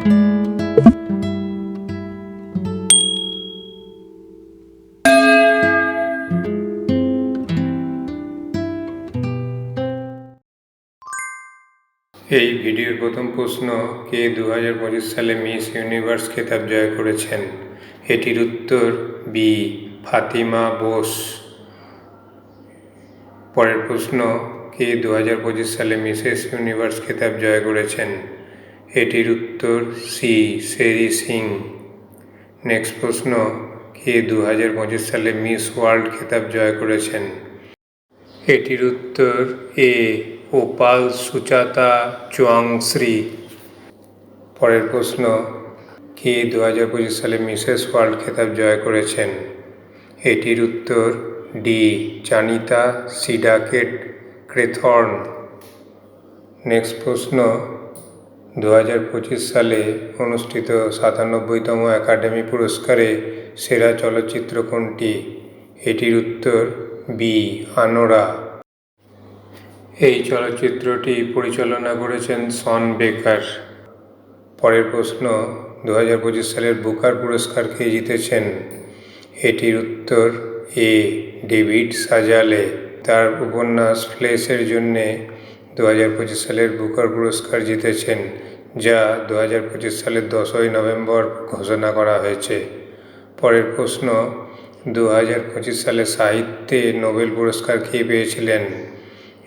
এই ভিডিওর প্রথম প্রশ্ন, কে 2025 সালে মিস ইউনিভার্স খেতাব জয় করেছেন? এটির উত্তর বি, ফাতিমা বোস। পরের প্রশ্ন, কে 2025 সালে মিসেস ইউনিভার্স খেতাব জয় করেছেন? এটির উত্তর সি, শেরি সিং। নেক্সট প্রশ্ন, কে 2025 সালে মিস ওয়ার্ল্ড খেতাব জয় করেছেন? এটির উত্তর এ, ওপাল সুচাতা চুয়াংশ্রী। পরের প্রশ্ন, কে 2025 সালে মিসেস ওয়ার্ল্ড খেতাব জয় করেছেন? এটির উত্তর ডি, জানিতা সিডাকেট ক্রেথর্ন। নেক্সট প্রশ্ন, 2025 সালে অনুষ্ঠিত 97তম একাডেমি পুরস্কারে সেরা চলচ্চিত্র কোনটি? এটির উত্তর বি, আনোরা। এই চলচ্চিত্রটি পরিচালনা করেছেন শন বেকার। পরের প্রশ্ন, 2025 সালের বুকার পুরস্কার কে জিতেছেন? এটির উত্তর এ, ডেভিড সাজালে। তার উপন্যাস ফ্লেশের জন্যে 2025 সালের বুকার পুরস্কার জিতেছেন, যা 2025 সালের 10ই নভেম্বর ঘোষণা করা হয়েছে। পরের প্রশ্ন, 2025 সালে সাহিত্যে নোবেল পুরস্কার কে পেয়েছিলেন?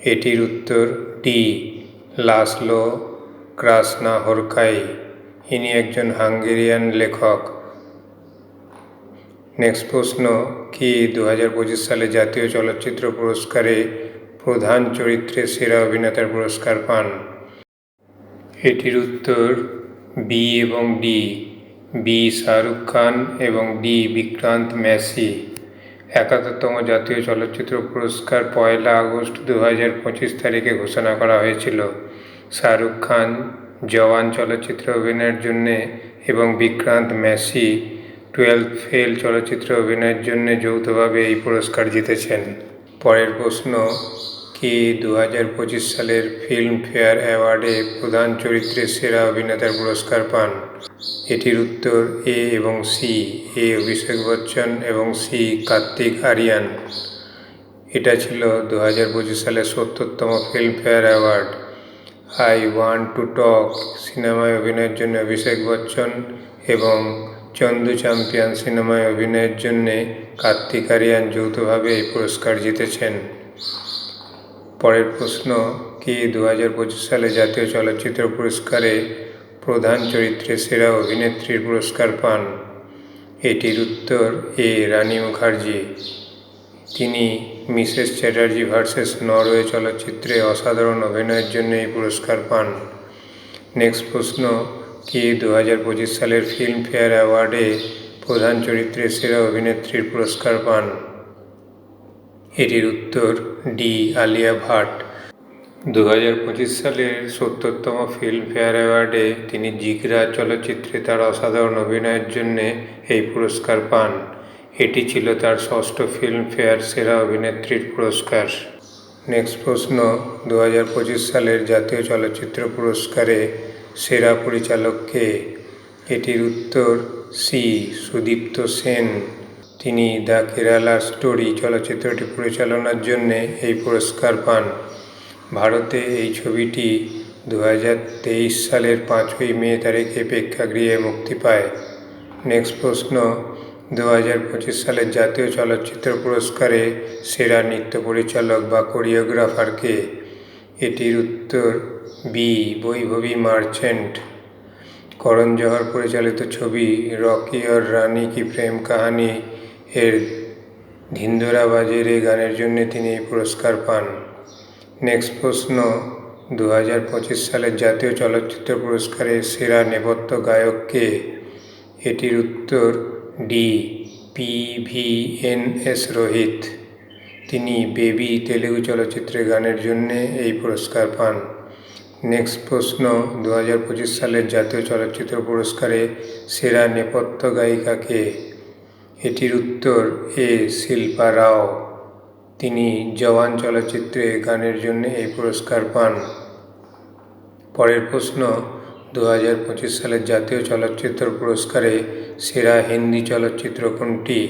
এটির উত্তর ডি, লাসলো ক্রাসনাহরকাই। ইনি একজন হাঙ্গেরিয়ান লেখক। নেক্সট প্রশ্ন, কে 2025 সালে জাতীয় চলচ্চিত্র পুরস্কারে প্রধান চরিত্রে সেরা অভিনেতার পুরস্কার পান? এটির উত্তর বি এবং ডি, বি শাহরুখ খান এবং ডি বিক্রান্ত ম্যাসি। 71তম জাতীয় চলচ্চিত্র পুরস্কার 1 আগস্ট 2025 তারিখে ঘোষণা করা হয়েছিল। শাহরুখ খান জওয়ান চলচ্চিত্রে অভিনয়ের জন্যে এবং বিক্রান্ত ম্যাসি 12th ফেল চলচ্চিত্রে অভিনয়ের জন্য যৌথভাবে এই পুরস্কার জিতেছেন। পরের প্রশ্ন, কে 2025 সালের ফিল্মফেয়ার অ্যাওয়ার্ডে প্রধান চরিত্রে সেরা অভিনেতার পুরস্কার পান? এটির উত্তর এ এবং সি, এ অভিষেক বচ্চন এবং সি কার্তিক আরিয়ান। এটা ছিল 2025 সালের 70তম Filmfare award. I want to talk সিনেমায় অভিনয়ের জন্য অভিষেক বচ্চন এবং চন্দু চ্যাম্পিয়ন সিনেমায় অভিনয়ের জন্য কার্তিক আরিয়ান যৌথভাবে এই পুরস্কার জিতেছেন। পরের প্রশ্ন, কে 2025 সালে জাতীয় চলচ্চিত্র পুরস্কারে প্রধান চরিত্রে সেরা অভিনেত্রীর পুরস্কার পান? এটির উত্তর এ, রানী মুখার্জি। তিনি মিসেস চ্যাটার্জি ভার্সেস নরওয়ে চলচ্চিত্রে অসাধারণ অভিনয়ের জন্য এই পুরস্কার পান। নেক্সট প্রশ্ন, কে 2025 সালের ফিল্মফেয়ার অ্যাওয়ার্ডে প্রধান চরিত্রে সেরা অভিনেত্রীর পুরস্কার পান? এটির উত্তর ডি, আলিয়া ভাট। 2025 সালের 70তম ফিল্মফেয়ার অ্যাওয়ার্ডে তিনি জিগরা চলচ্চিত্রে তার অসাধারণ অভিনয়ের জন্য এই পুরস্কার পান। এটি ছিল তার 6ষ্ঠ ফিল্মফেয়ার সেরা অভিনেত্রীর পুরস্কার। নেক্সট প্রশ্ন, 2025 সালের জাতীয় চলচ্চিত্র পুরস্কারে সেরা পরিচালক কে? এটির উত্তর সি, সুদীপ্ত সেন। তিনি দ্য কেরালা স্টোরি চলচ্চিত্রটি পরিচালনার জন্য এই পুরস্কার পান। ভারতে এই ছবিটি 2023 সালের 5ই মে তারিখে প্রেক্ষাগৃহে মুক্তি পায়। নেক্সট প্রশ্ন, 2025 সালের জাতীয় চলচ্চিত্র পুরস্কারে সেরা নৃত্য পরিচালক বা কোরিওগ্রাফার কে? এটির উত্তর বি, বৈভবী মার্চেন্ট। করণ জহর পরিচালিত ছবি রকি और রানী কি প্রেম কাহানি এর ধিন্দোরা বাজে রে গানের জন্য তিনি এই পুরস্কার পান। নেক্সট প্রশ্ন, 2025 সালের জাতীয় চলচ্চিত্র পুরস্কারে সেরা নেপথ্য গায়ক কে? এটির উত্তর ডি, PVNS রোহিত। তিনি বেবি তেলুগু চলচ্চিত্রে গানের জন্য এই পুরস্কার পান। নেক্সট প্রশ্ন, 2025 সালের জাতীয় চলচ্চিত্র পুরস্কারে সেরা নেপথ্য গায়িকা কে? এটির উত্তর এ, শিল্পা রাও। তিনি জওয়ান চলচ্চিত্রে গানের জন্য এই পুরস্কার পান। পরের প্রশ্ন, 2025 সালের জাতীয় চলচ্চিত্র পুরস্কারে সেরা হিন্দি চলচ্চিত্র কোনটি?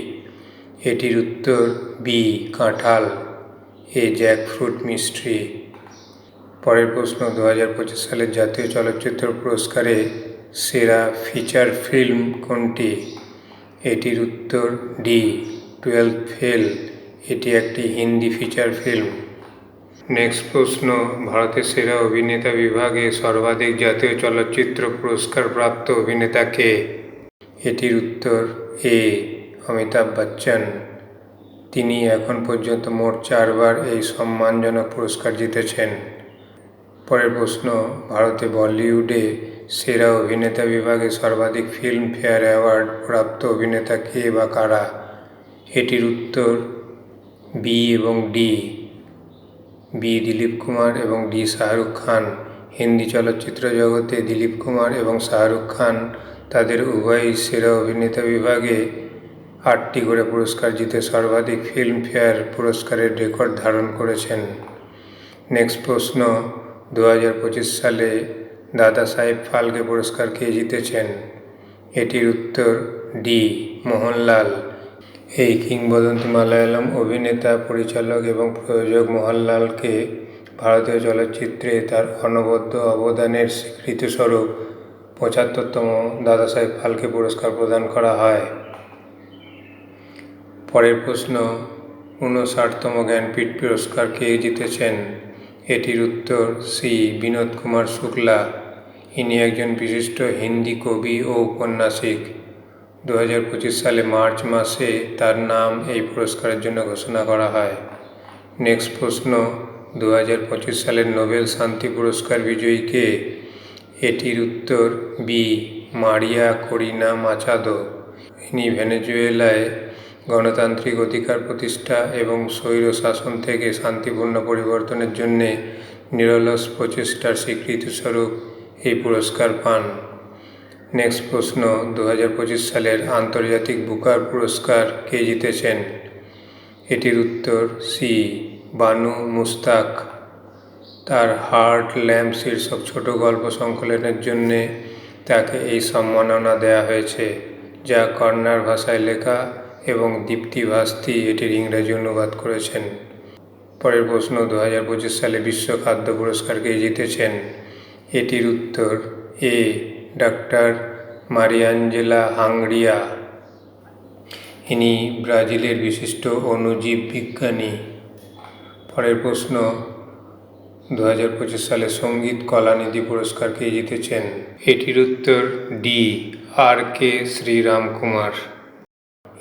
এটির উত্তর বি কাঁঠাল, এ জ্যাকফ্রুট মিস্ট্রি। পরের প্রশ্ন, 2025 সালের জাতীয় চলচ্চিত্র পুরস্কারে সেরা ফিচার ফিল্ম কোনটি? এটির উত্তর ডি 12 ফেল, এটি একটি হিন্দি ফিচার ফিল্ম। নেক্সট প্রশ্ন, ভারতের সেরা অভিনেতা বিভাগে সর্বাধিক জাতীয় চলচ্চিত্র পুরস্কার প্রাপ্ত অভিনেতা কে? এটির উত্তর এ অমিতাভ বচ্চন। তিনি এখন পর্যন্ত মোট 4 বার এই সম্মানজনক পুরস্কার জিতেছেন। পরের প্রশ্ন, ভারতে বলিউডে সেরা অভিনেতা বিভাগে সর্বাধিক ফিল্মফেয়ার অ্যাওয়ার্ড প্রাপ্ত অভিনেতা কে বা কারা? এটির উত্তর বি এবং ডি, বি দিলীপ কুমার এবং ডি শাহরুখ খান। হিন্দি চলচ্চিত্র জগতে দিলীপ কুমার এবং শাহরুখ খান তাদের উভয়ই সেরা অভিনেতা বিভাগে 8টি করে পুরস্কার জিতে সর্বাধিক ফিল্মফেয়ার পুরস্কারের রেকর্ড ধারণ করেছেন। নেক্সট প্রশ্ন, 2025 সালে দাদা সাহেব ফালকে পুরস্কার কে জিতেছেন? এটির উত্তর ডি মোহনলাল। এই কিংবদন্তি মালায়ালাম অভিনেতা, পরিচালক এবং প্রযোজক মোহনলালকে ভারতীয় চলচ্চিত্রে তার অনবদ্য অবদানের স্বীকৃতিস্বরূপ 75তম দাদা সাহেব ফালকে পুরস্কার প্রদান করা হয়। পরের প্রশ্ন, 59তম জ্ঞানপীঠ পুরস্কার কে জিতেছেন? এটির উত্তর সি বিনোদ কুমার শুক্লা। ইনি একজন বিশিষ্ট হিন্দি কবি ও ঔপন্যাসিক। 2025 সালে মার্চ মাসে তার নাম এই পুরস্কারের জন্য ঘোষণা করা হয়। নেক্সট প্রশ্ন, 2025 সালের নোবেল শান্তি পুরস্কার বিজয়ী কে? এটির উত্তর বি মারিয়া করিনা মাচাদো। ইনি ভেনেজুয়েলায় গণতান্ত্রিক অধিকার প্রতিষ্ঠা এবং স্বৈর শাসন থেকে শান্তিপূর্ণ পরিবর্তনের জন্যে নিরলস প্রচেষ্টার স্বীকৃতিস্বরূপ এই পুরস্কার পান। নেক্সট প্রশ্ন, 2025 সালের আন্তর্জাতিক বুকার পুরস্কার কে জিতেছেন? এটির উত্তর সি বানু মুস্তাক। তার হার্ট ল্যাম্প শীর্ষক ছোট গল্প সংকলনের জন্যে তাকে এই সম্মাননা দেওয়া হয়েছে, যা কন্নড় ভাষায় লেখা এবং দীপ্তি ভাস্তি এটির ইংরেজি অনুবাদ করেছেন। পরের প্রশ্ন, 2025 সালে বিশ্ব খাদ্য পুরস্কার কে জিতেছেন? এটির উত্তর এ ডাক্তার মারিয়াঞ্জেলা হাংরিয়া। ইনি ব্রাজিলের বিশিষ্ট অণুজীব বিজ্ঞানী। পরের প্রশ্ন, 2025 সালে সঙ্গীত কলানিধি পুরস্কার কে জিতেছেন? এটির উত্তর ডি আর কে শ্রীরাম কুমার।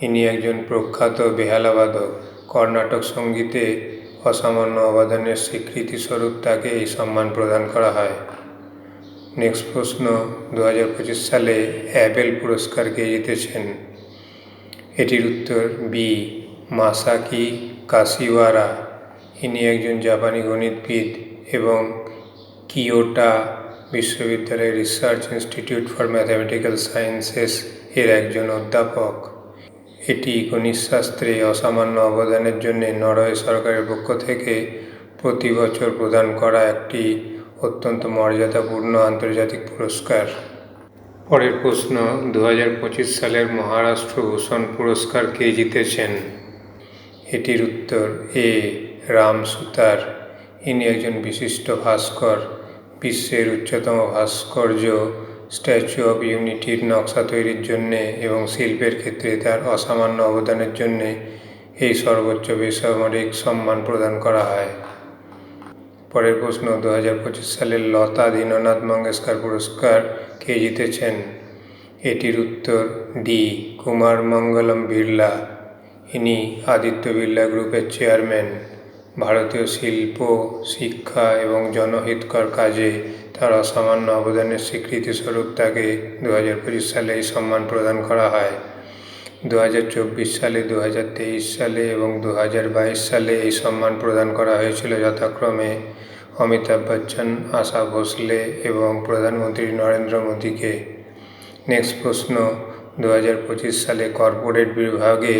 ইনি একজন প্রখ্যাত বেহালাবাদক। কর্ণাটক সঙ্গীতে অসামান্য অবদানের স্বীকৃতিস্বরূপ তাকে এই সম্মান প্রদান করা হয়। নেক্সট প্রশ্ন, 2025 সালে অ্যাবেল পুরস্কার কে জিতেছেন? এটির উত্তর বি মাসাকি কাশিওয়ারা। ইনি একজন জাপানি গণিতবিদ এবং কিয়োটো বিশ্ববিদ্যালয়ের research institute for mathematical sciences এর একজন অধ্যাপক। এটি গণিতশাস্ত্রে অসামান্য অবদানের জন্য নরওয়ে সরকারের পক্ষ থেকে প্রতি বছর প্রদান করা একটি অত্যন্ত মর্যাদাপূর্ণ আন্তর্জাতিক পুরস্কার। পরের প্রশ্ন, 2025 সালের মহারাষ্ট্র ভূষণ পুরস্কার কে জিতেছেন? এটির উত্তর এ রাম সুতার। ইনি একজন বিশিষ্ট ভাস্কর। বিশ্বের উচ্চতম ভাস্কর্য স্ট্যাচু অব ইউনিটির নকশা তৈরির জন্যে এবং শিল্পের ক্ষেত্রে তার অসামান্য অবদানের জন্যে এই সর্বোচ্চ বেসামরিক সম্মান প্রদান করা হয়। পরের প্রশ্ন, 2025 সালের লতা দীননাথ মঙ্গেশকর পুরস্কার কে জিতেছেন? এটির উত্তর ডি কুমার মঙ্গলম বিড়লা। ইনি আদিত্য বিড়লা গ্রুপের চেয়ারম্যান। ভারতীয় শিল্প, শিক্ষা এবং জনহিতকর কাজে তার অসামান্য অবদানের স্বীকৃতিস্বরূপ তাকে 2025 সালে এই সম্মান প্রদান করা হয়। 2024 সালে, 2023 সালে এবং 2022 সালে এই সম্মান প্রদান করা হয়েছিল যথাক্রমে অমিতাভ বচ্চন, আশা ভোসলে এবং প্রধানমন্ত্রী নরেন্দ্র মোদীকে। নেক্সট প্রশ্ন, 2025 সালে কর্পোরেট বিভাগে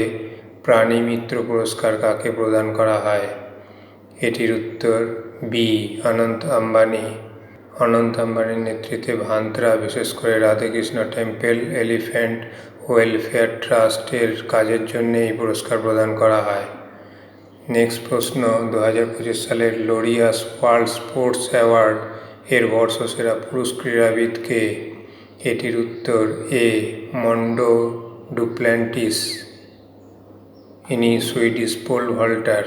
প্রাণী মিত্র পুরস্কার কাকে প্রদান করা হয়? এটির উত্তর বি অনন্ত আম্বানি। অনন্ত আম্বানির নেতৃত্বে ভান্ত্রা, বিশেষ করে রাধাকৃষ্ণ টেম্পল এলিফ্যান্ট ওয়েলফেয়ার ট্রাস্টের কাজের জন্য এই পুরস্কার প্রদান করা হয়। নেক্সট প্রশ্ন, 2025 সালের লোরিয়াস ওয়ার্ল্ড স্পোর্টস অ্যাওয়ার্ড এর বর্ষসেরা পুরুষ ক্রীড়াবিদ কে? এটির উত্তর এ মন্ডো ডুপ্ল্যান্টিস, ইনি সুইডিশ পোল ভল্টার।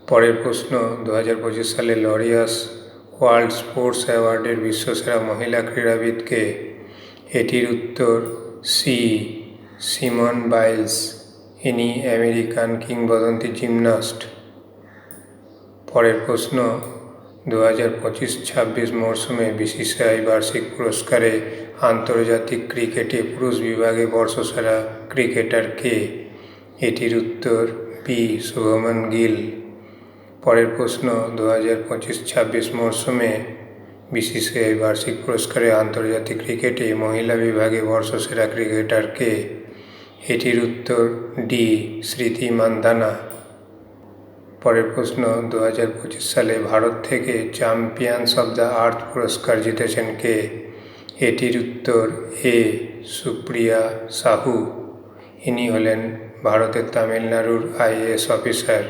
পরের প্রশ্ন, 2025 সালে লরিয়াস ওয়ার্ল্ড স্পোর্টস অ্যাওয়ার্ডের বিশ্বসেরা মহিলা ক্রীড়াবিদ কে? এটির উত্তর সি সিমন বাইলস, ইনি আমেরিকান কিংবদন্তি জিমন্যাস্ট। পরের প্রশ্ন, 2025-26 মরশুমে বিসিসিআই বার্ষিক পুরস্কারে আন্তর্জাতিক ক্রিকেটে পুরুষ বিভাগে বর্ষসেরা ক্রিকেটার কে? এটির উত্তর বি শুভমন গিল। পরের প্রশ্ন, 2025-26 মরশুমে বিসিসিআই বার্ষিক পুরস্কারে আন্তর্জাতিক ক্রিকেটে মহিলা বিভাগে বর্ষসেরা ক্রিকেটার কে? এটির উত্তর ডি স্মৃতি মান্ধানা। পরের প্রশ্ন, 2025 সালে ভারত থেকে চ্যাম্পিয়ন্স অব দ্য আর্থ পুরস্কার জিতেছেন কে? এটির উত্তর এ সুপ্রিয়া সাহু, ইনি হলেন ভারতের তামিলনাড়ুর আইএএস অফিসার।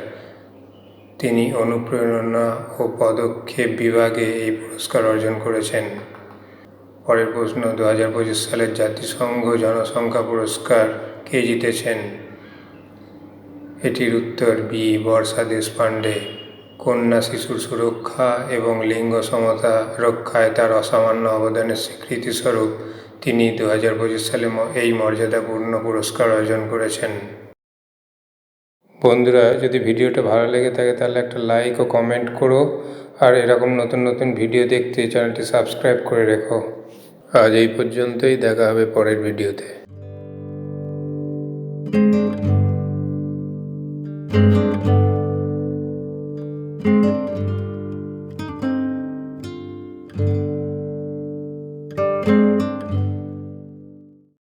তিনি অনুপ্রেরণা ও পদক্ষেপ বিভাগে এই পুরস্কার অর্জন করেছেন। পরের প্রশ্ন, 2025 সালের জাতিসংঘ জনসংখ্যা পুরস্কার কে জিতেছেন? এটির উত্তর বি বর্ষা দেশপান্ডে। কন্যা শিশুর সুরক্ষা এবং লিঙ্গ সমতা রক্ষায় তার অসামান্য অবদানের স্বীকৃতিস্বরূপ তিনি 2025 সালে এই মর্যাদাপূর্ণ পুরস্কার অর্জন করেছেন। বন্ধুরা, যদি ভিডিওটা ভালো লেগে থাকে তাহলে একটা লাইক ও কমেন্ট করো, আর এরকম নতুন নতুন ভিডিও দেখতে চ্যানেলটি সাবস্ক্রাইব করে রেখো। আজ এই পর্যন্তই, দেখা হবে পরের ভিডিওতে।